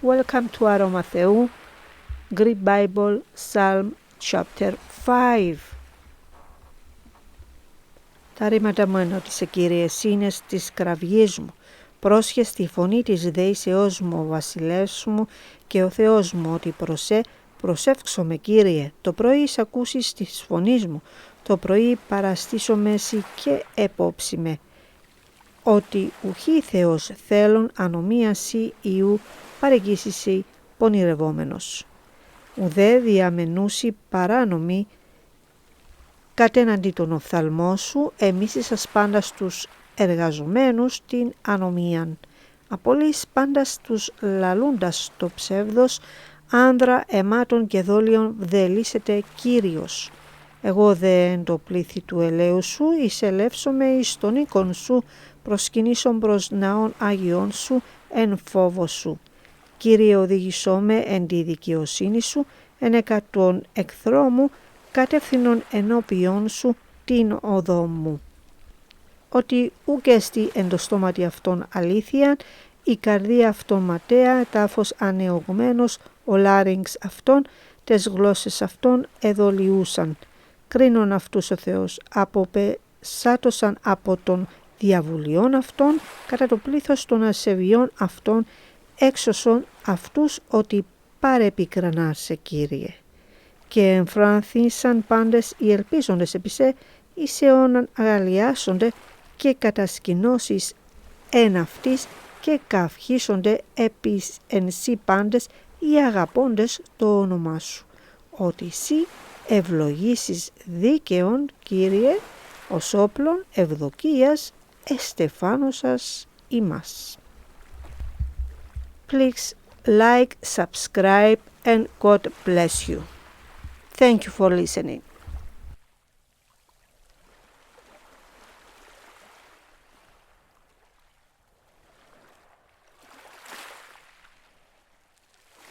Welcome to Άρωμα Θεού, Greek Bible, Psalm chapter 5. Τα ρήματα μου ενώτησε, Κύριε, σύνες της κραυγής μου. Πρόσχες τη φωνή της δεήσεώς μου, ο βασιλεύς μου και ο Θεός μου, ότι προσεύξομαι, Κύριε. Το πρωί εις ακούσεις της φωνής μου, το πρωί παραστήσομαι εσύ και επόψιμε. Ότι ουχή Θεός θέλων ανομίαση Ιού παρεγγίσισι πονηρευόμενος. Ουδέ διαμενούσι παράνομη κατέναντι τον οφθαλμό σου, εμίσησας πάντα στους εργαζομένους την ανομίαν. Απολύς πάντα τους λαλούντας το ψεύδος, άνδρα αιμάτων και δόλιων βδελίσετε Κύριος. Εγώ δε εν το πλήθη του ελαίου σου, εισελεύσομαι εις τον οίκον σου, προσκυνήσον προς ναών Άγιον σου, εν φόβο σου. Κύριε, οδηγησόμαι εν τη δικαιοσύνη σου, εν εκα των εχθρών μου, κατεύθυνον ενώπιον σου την οδό μου. Ότι ουκ έστι εν το στόματι αυτών αλήθειαν, η καρδία αυτών ματέα, τάφος ανεωγμένος, ο λάριγγς αυτών, τες γλώσσες αυτών εδολιούσαν. Κρίνον αυτούς ο Θεός, αποπεσάτωσαν από των διαβουλιών αυτών, κατά το πλήθος των ασεβιών αυτών, έξωσον αυτούς ότι παρεπικρανάσαι, Κύριε. Και εμφράνθησαν πάντες οι ελπίζοντες επί σε, εις αιώναν αγαλιάσονται και κατασκηνώσεις εν αυτής και καυχήσονται επί εν σύ πάντες οι αγαπώντες το όνομά σου. Ότι σύ ευλογήσεις δίκαιον, Κύριε, ως όπλων ευδοκίας εστεφάνωσας ημάς. Please like, subscribe and God bless you. Thank you for listening.